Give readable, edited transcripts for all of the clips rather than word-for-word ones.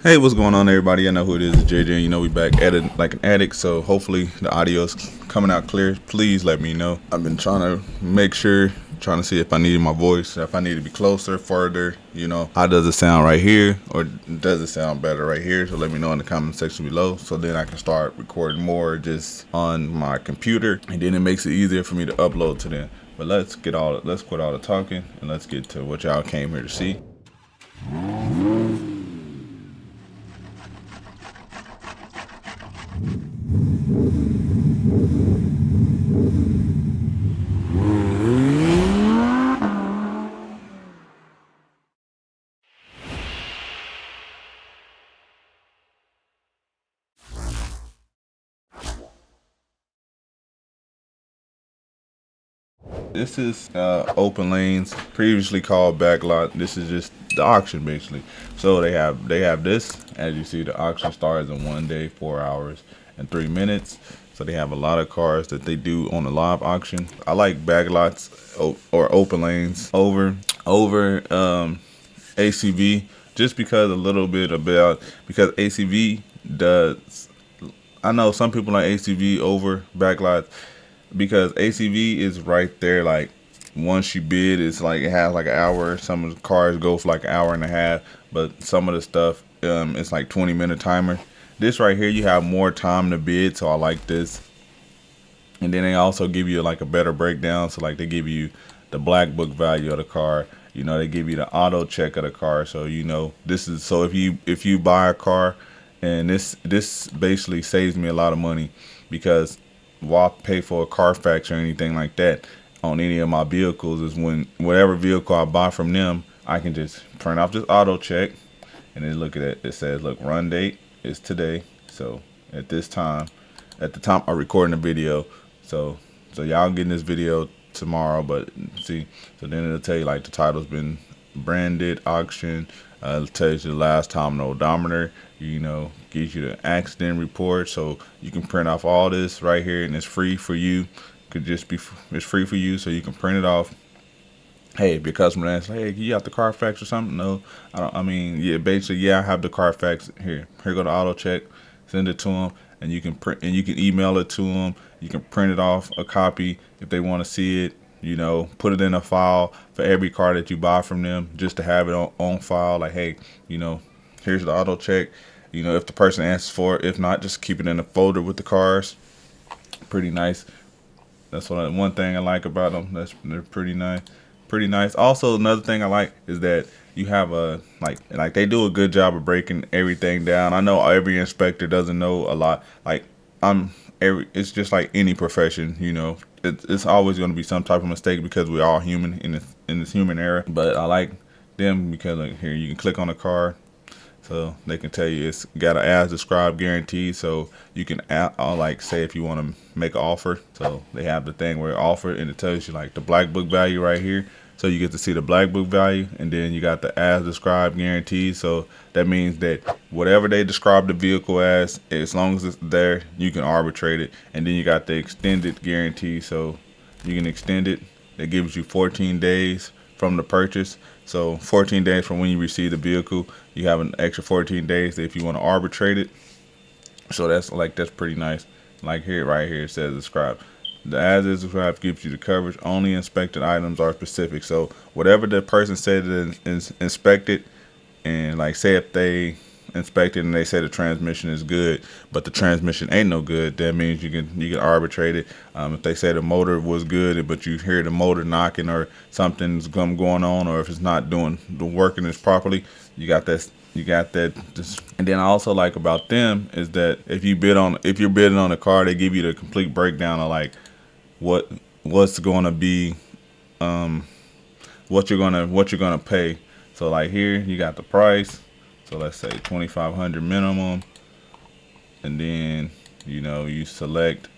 Hey, what's going on, everybody? I know who it is, it's JJ. You know we back at it like an addict, so hopefully the audio's coming out clear. Please let me know. I've been trying to make sure, trying to see if I needed my voice, if I need to be closer, further. How does it sound right here, or does it sound better right here? So let me know in the comment section below, so then I can start recording more just on my computer, and then it makes it easier for me to upload to them. But let's quit all the talking and let's get to what y'all came here to see. This is OpenLane's previously called backlot. This is just the auction basically. So they have this. As you see, the auction starts in 1 day, 4 hours, and 3 minutes. So they have a lot of cars that they do on the live auction. I like backlots or open lanes over ACV, just because a little bit about, because ACV does. I know some people like ACV over backlots because ACV is right there. Like, once you bid, it's like it has like an hour. Some of the cars go for like an hour and a half, but some of the stuff, it's like 20-minute timer. This right here, you have more time to bid, so I like this. And then they also give you like a better breakdown. So like they give you the black book value of the car. They give you the auto check of the car. So this is, so if you buy a car, and this basically saves me a lot of money, because while I pay for a Carfax or anything like that on any of my vehicles, is when whatever vehicle I buy from them, I can just print off this auto check, and then look at it. It says, look, run date is today. So at this time, at the time I'm recording the video, so y'all getting this video tomorrow, but see, so then it'll tell you like the title's been branded, auction. It tells you the last time the odometer. Gives you the accident report, so you can print off all this right here, and it's free for you. It's free for you, so you can print it off. Hey, if your customer asks, hey, you got the Carfax or something? No, I don't. I mean, yeah, basically, yeah, I have the Carfax here. Here go the auto check. Send it to them, and you can print, and you can email it to them. You can print it off a copy if they want to see it. Put it in a file for every car that you buy from them, just to have it on file. Like, hey, here's the auto check. If the person asks for it. If not, just keep it in a folder with the cars. Pretty nice. That's one thing I like about them. They're pretty nice. Pretty nice. Also, another thing I like is that you have a like they do a good job of breaking everything down. I know every inspector doesn't know a lot. Like, it's just like any profession. It's always going to be some type of mistake, because we're all human in this human era. But I like them because, like, here you can click on a car, so they can tell you it's got an as described guarantee. So you can like say if you want to make an offer. So they have the thing where offer, and it tells you like the black book value right here. So you get to see the black book value, and then you got the as described guarantee. So that means that whatever they describe the vehicle as long as it's there, you can arbitrate it. And then you got the extended guarantee, so you can extend it. That gives you 14 days from the purchase. So 14 days from when you receive the vehicle, you have an extra 14 days if you want to arbitrate it. So that's pretty nice. Like here, right here, it says describe. The as is described gives you the coverage. Only inspected items are specific. So whatever the person said is inspected, and like say if they inspected and they say the transmission is good, but the transmission ain't no good, that means you can arbitrate it. If they say the motor was good, but you hear the motor knocking or something's going on, or if it's not doing the working this properly, you got that. And then I also like about them is that if you're bidding on a car, they give you the complete breakdown of like what's going to be, what you're gonna pay. So like here you got the price. So let's say 2,500 minimum, and then you select.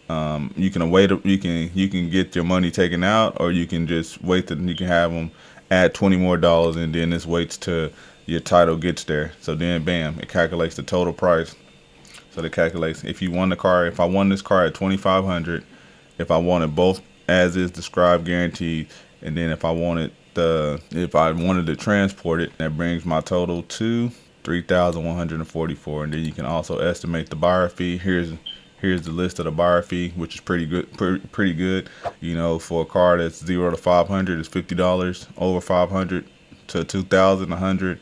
You can wait. You can get your money taken out, or you can just wait. You can have them add $20 more, and then this waits till your title gets there. So then, bam, it calculates the total price. So it calculates if you won the car. If I won this car at 2,500, if I wanted both as is described guaranteed, and then if I wanted to transport it, that brings my total to $3,144, and then you can also estimate the buyer fee. Here's the list of the buyer fee, which is pretty good. Pretty good, you know, for a car that's 0 to 500 is $50. Over 500 to 2,000, 100,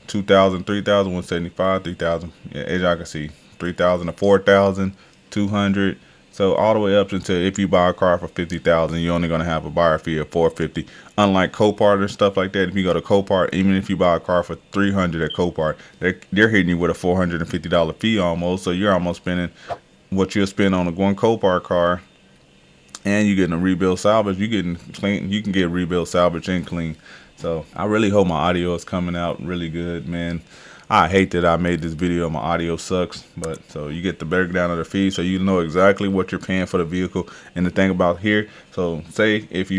2,000, 3,000, 175, 3,000. Yeah, as y'all can see, 3,000 to 4,000, 200. So all the way up until if you buy a car for 50,000, you're only gonna have a buyer fee of 450. Unlike Copart and stuff like that, if you go to Copart, even if you buy a car for 300 at Copart, they're hitting you with a $450 fee almost. So you're almost spending what you'll spend on a one Copart car, and you're getting a rebuild salvage. You getting clean. You can get rebuild salvage and clean. So I really hope my audio is coming out really good, man. I hate that I made this video. My audio sucks, but so you get the breakdown of the fee, so you know exactly what you're paying for the vehicle. And the thing about here, so say if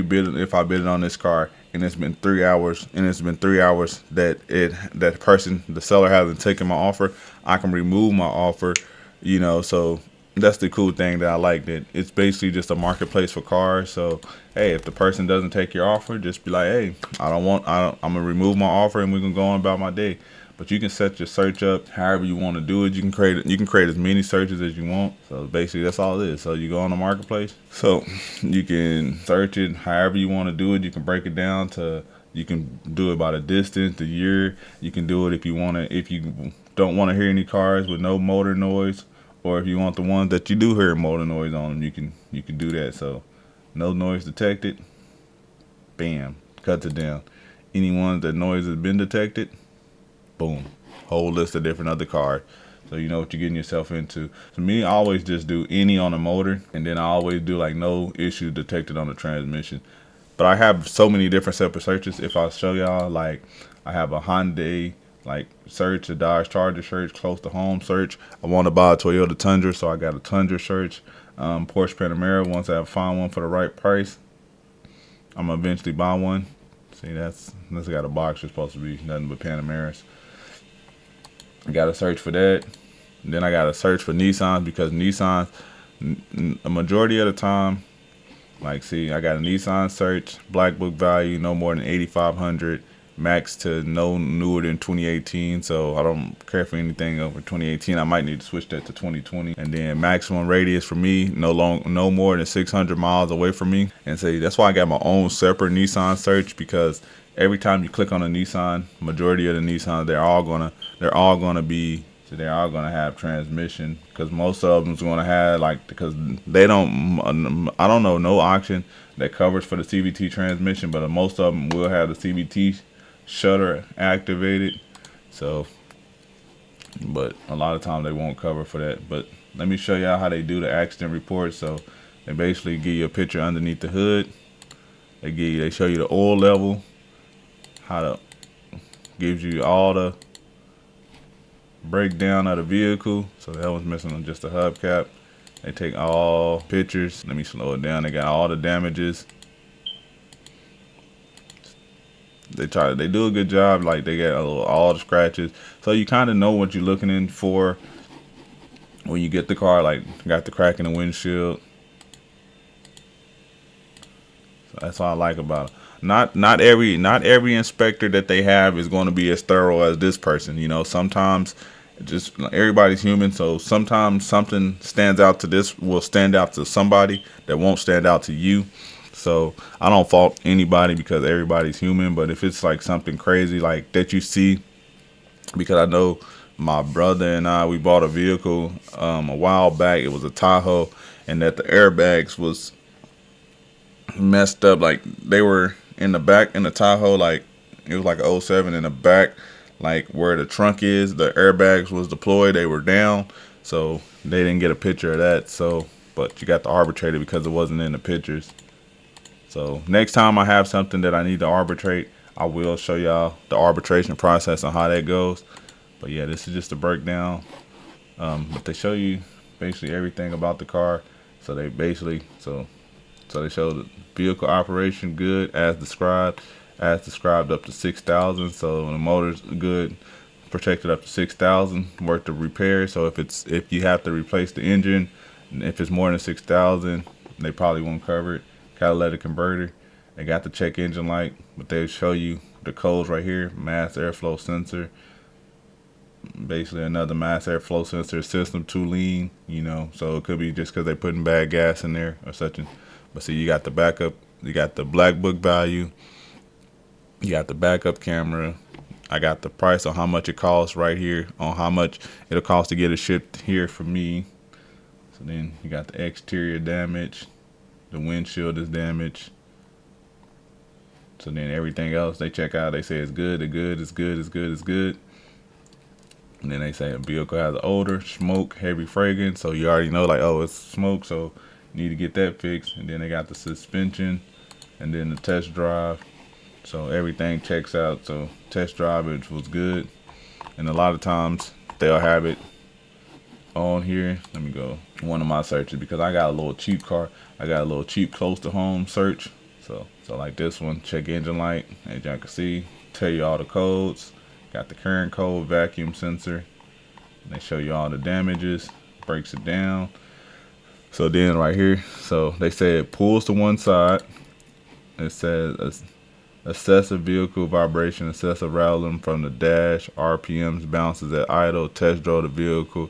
I bid it on this car, and it's been 3 hours, that the seller hasn't taken my offer, I can remove my offer. You know, so that's the cool thing that I like, that it's basically just a marketplace for cars. So hey, if the person doesn't take your offer, just be like, hey, I'm gonna remove my offer and we can go on about my day. But you can set your search up however you want to do it. You can create as many searches as you want. So basically that's all it is. So you go on the marketplace, so you can search it however you want to do it. You can break it down to, you can do it by the distance, the year. You can do it if you don't want to hear any cars with no motor noise, or if you want the ones that you do hear motor noise on them, you can do that. So no noise detected, bam, cuts it down. Any ones that noise has been detected, boom, whole list of different other cars. So you know what you're getting yourself into. So me, I always just do any on the motor, and then I always do like no issue detected on the transmission. But I have so many different separate searches. If I show y'all, like I have a Hyundai like search, a Dodge Charger search, close to home search. I want to buy a Toyota Tundra, so I got a Tundra search. Porsche Panamera, once I find one for the right price, I'm gonna eventually buy one. See, that's got a box. It's supposed to be nothing but Panameras. I got to search for that. And then I got to search for Nissans, because Nissans, a majority of the time, like, see, I got a Nissan search, black book value no more than 8,500, max to no newer than 2018. So I don't care for anything over 2018. I might need to switch that to 2020. And then maximum radius for me, no more than 600 miles away from me. And see, that's why I got my own separate Nissan search, because every time you click on a Nissan, majority of the Nissans, they're all gonna have transmission, because most of them's gonna have, like, because they don't, I don't know no auction that covers for the CVT transmission, but most of them will have the CVT shutter activated. So, but a lot of times they won't cover for that. But let me show y'all how they do the accident report. So they basically give you a picture underneath the hood. They show you the oil level, gives you all the breakdown of the vehicle. So that was missing on just the hubcap. They take all pictures. Let me slow it down. They got all the damages. They do a good job. Like, they got all the scratches. So you kind of know what you're looking in for when you get the car. Like, got the crack in the windshield. So that's what I like about it. Not every inspector that they have is going to be as thorough as this person. You know, sometimes just everybody's human. So sometimes something will stand out to somebody that won't stand out to you. So I don't fault anybody, because everybody's human. But if it's like something crazy like that you see, because I know my brother and we bought a vehicle a while back. It was a Tahoe, and that the airbags was messed up. Like, they were in the back in the Tahoe, like it was like a 07 in the back, like where the trunk is, the airbags was deployed, they were down. So they didn't get a picture of that. So, but you got to arbitrate it because it wasn't in the pictures. So next time I have something that I need to arbitrate, I will show y'all the arbitration process and how that goes. But yeah, this is just a breakdown. But they show you basically everything about the car. So they basically, so they show the vehicle operation good as described up to 6,000. So the motor's good, protected up to 6,000 worth of repair. So if you have to replace the engine, if it's more than 6,000, they probably won't cover it. Catalytic converter, they got the check engine light, but they show you the codes right here: mass airflow sensor, basically another mass airflow sensor system too lean, you know. So it could be just because they're putting bad gas in there or such. But see, you got the backup, you got the black book value, you got the backup camera. I got the price on how much it costs right here, on how much it'll cost to get it shipped here for me. So then you got the exterior damage, the windshield is damaged. So then everything else they check out, they say it's good, it's good, it's good, it's good, it's good. And then they say a vehicle has an odor, smoke, heavy fragrance. So you already know, like, oh, it's smoke, so you need to get that fixed. And then they got the suspension, and then the test drive. So everything checks out. So test drive, it was good. And a lot of times they'll have it on here. Let me go one of my searches because I got a little cheap car. I got a little cheap close to home search. So like this one, check engine light, as y'all can see, tell you all the codes. Got the current code, vacuum sensor. And they show you all the damages, breaks it down. So then right here, so they say it pulls to one side. It says assess a vehicle vibration, assess a rattling from the dash, RPMs, bounces at idle, test drove the vehicle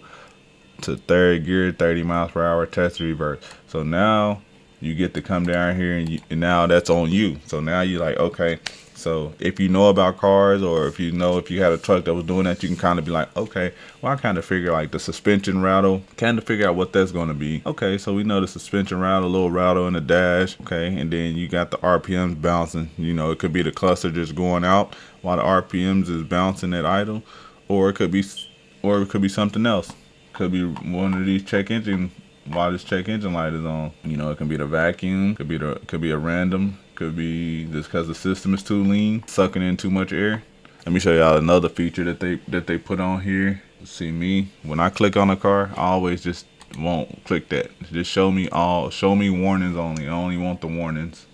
to third gear, 30 miles per hour, test reverse. So now you get to come down here and now that's on you. So now you're like, okay, so if you know about cars, or if you know if you had a truck that was doing that, you can kind of be like, okay, well, I kind of figure like the suspension rattle, kind of figure out what that's going to be. Okay, so we know the suspension rattle, a little rattle in the dash. Okay, and then you got the RPMs bouncing. You know, it could be the cluster just going out while the RPMs is bouncing at idle, or it could be something else. Could be one of these check engine while this check engine light is on. You know, it can be the vacuum, could be a random, could be just because the system is too lean, sucking in too much air. Let me show y'all another feature that they put on here. See me, when I click on a car, I always just won't click that. Just show me warnings only. I only want the warnings.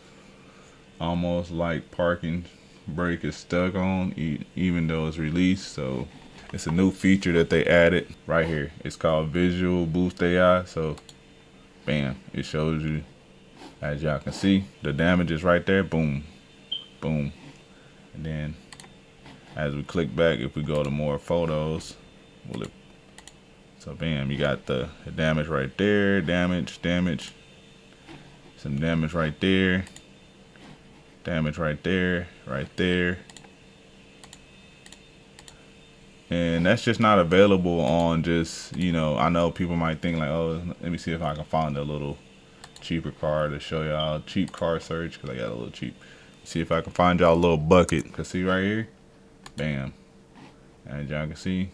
Almost like parking brake is stuck on, even though it's released. So it's a new feature that they added right here. It's called Visual Boost AI. So, bam, it shows you, as y'all can see, the damage is right there. Boom, boom. And then as we click back, if we go to more photos, so bam, you got the damage right there, damage, some damage right there, damage right there, and that's just not available on just, you know, I know people might think like, oh, let me see if I can find a little cheaper car to show y'all, cheap car search, because I got a little cheap. See if I can find y'all a little bucket. Cause see right here, bam, as y'all can see,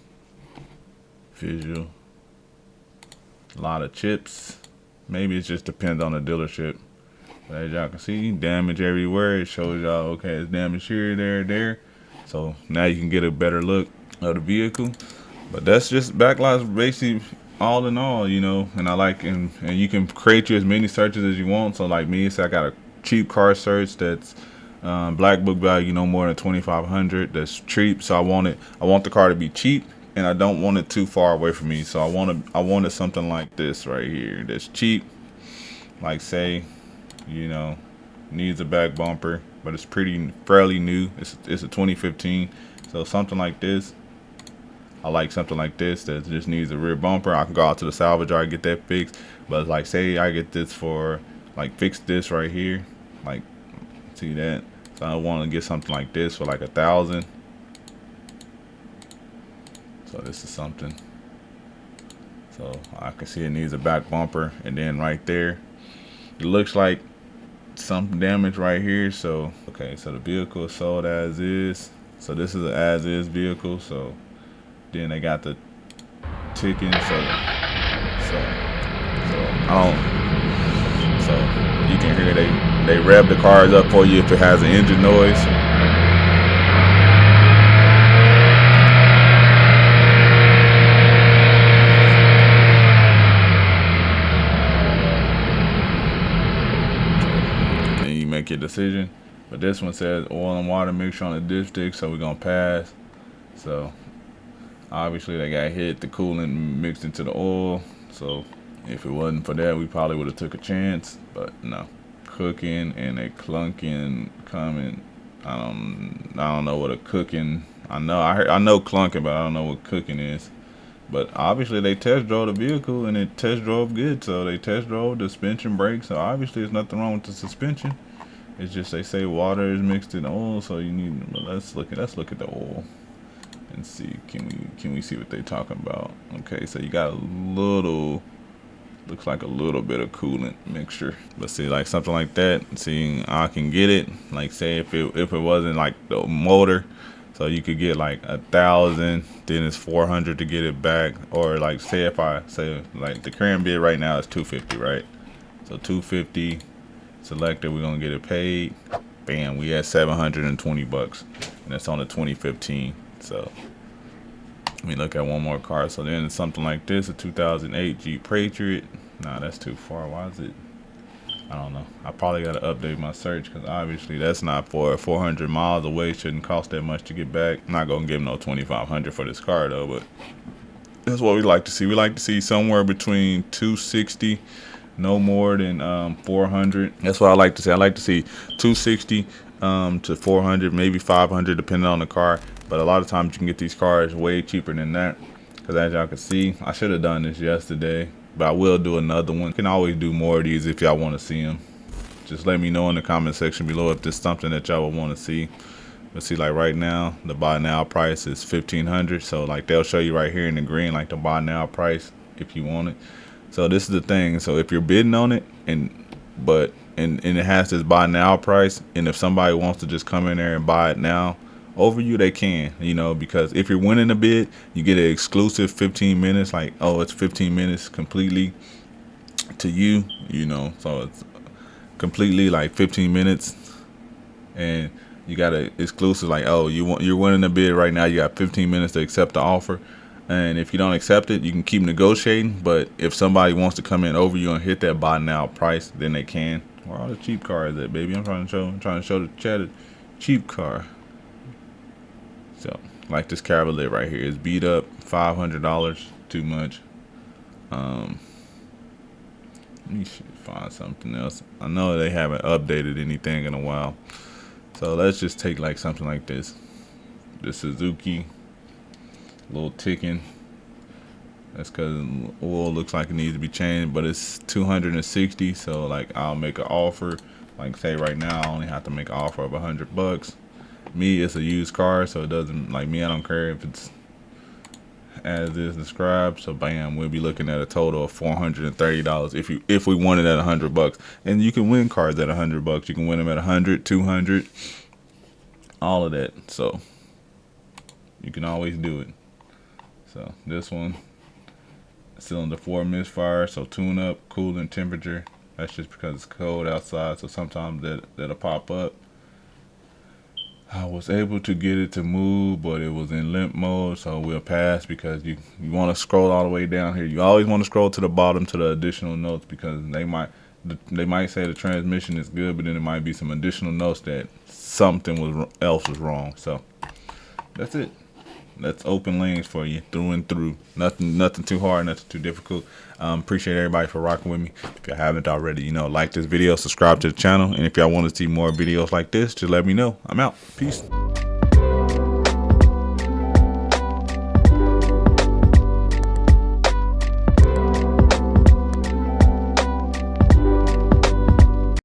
visual, a lot of chips. Maybe it just depends on the dealership. But as y'all can see, damage everywhere. It shows y'all, okay, it's damage here, there. So now you can get a better look of the vehicle. But that's just Backlot's basically all in all, you know. And I like, and you can create you as many searches as you want. So like me, so I got a cheap car search that's black book value no more than 2,500. That's cheap. So I want the car to be cheap, and I don't want it too far away from me. So I wanted something like this right here that's cheap. Like say, you know, needs a back bumper, but it's fairly new. It's a 2015. So something like this. I like something like this that just needs a rear bumper. I can go out to the salvage yard, get that fixed. But like say I get this for, like, fix this right here, like, see that? So I want to get something like this for like 1,000. So this is something. So I can see it needs a back bumper, and then right there, it looks like some damage right here. So okay, so the vehicle is sold as is. So this is an as is vehicle. So then they got the ticking. So you can hear they rev the cars up for you if it has an engine noise. Then you make your decision. But this one says oil and water mixture on the dipstick, so we're gonna pass. So obviously they got hit, the coolant mixed into the oil. So if it wasn't for that, we probably would have took a chance. But no, cooking and a clunking coming. I don't know what a cooking I know clunking, but I don't know what cooking is. But obviously they test drove the vehicle and it test drove good. So they test drove the suspension brakes. So obviously there's nothing wrong with the suspension. It's just they say water is mixed in oil, so you need. Let's look at the oil and see. Can we see what they're talking about? Okay, so you got a little. Looks like a little bit of coolant mixture. But see, like something like that. See, I can get it. Like say if it wasn't like the motor. So you could get like 1,000, then it's 400 to get it back. Or like say if I say like the current bid right now is 250, right? So 250 selected, we're gonna get it paid. Bam, we had 720 bucks, and that's on the 2015. So let me look at one more car. So then something like this, a 2008 Jeep Patriot. Nah, that's too far. Why is it? I don't know. I probably got to update my search because obviously that's not for 400 miles away. Shouldn't cost that much to get back. I'm not going to give no 2,500 for this car though, but that's what we like to see. We like to see somewhere between 260, no more than 400. That's what I like to see. I like to see 260 to 400, maybe 500 depending on the car. But a lot of times you can get these cars way cheaper than that. Because as y'all can see, I should have done this yesterday. But I will do another one. You can always do more of these if y'all want to see them. Just let me know in the comment section below if there's something that y'all would want to see. Let's see, like right now, the buy now price is $1,500. So like they'll show you right here in the green, like the buy now price if you want it. So this is the thing. So if you're bidding on it and it has this buy now price, and if somebody wants to just come in there and buy it now over you, they can, you know, because if you're winning a bid, you get an exclusive 15 minutes, like, oh, it's 15 minutes completely to you, you know, so it's completely like 15 minutes, and you got an exclusive, like, oh, you're winning a bid right now, you got 15 minutes to accept the offer, and if you don't accept it, you can keep negotiating, but if somebody wants to come in over you and hit that buy now price, then they can. Where are all the cheap cars at, baby? I'm trying to show the chat a cheap car. So, like this Cavalier right here is beat up, $500, too much. Let me find something else. I know they haven't updated anything in a while. So let's just take like something like this. The Suzuki, a little ticking. That's because oil looks like it needs to be changed, but it's 260. So like I'll make an offer. Like say right now, I only have to make an offer of $100. Me, it's a used car, so it doesn't, like me, I don't care if it's as is described. So bam, we'll be looking at a total of $430 if we won it at $100. And you can win cars at $100. You can win them at 100, 200, all of that. So you can always do it. So this one, cylinder 4 misfire, so tune up, cooling temperature. That's just because it's cold outside, so sometimes that'll pop up. I was able to get it to move, but it was in limp mode, so we'll pass because you want to scroll all the way down here. You always want to scroll to the bottom to the additional notes because they might say the transmission is good, but then it might be some additional notes that something else was wrong. So that's it. That's open lanes for you through and through. Nothing too hard, nothing too difficult. Appreciate everybody for rocking with me. If you haven't already, you know, like this video, subscribe to the channel, and if y'all want to see more videos like this, just let me know. I'm out. Peace.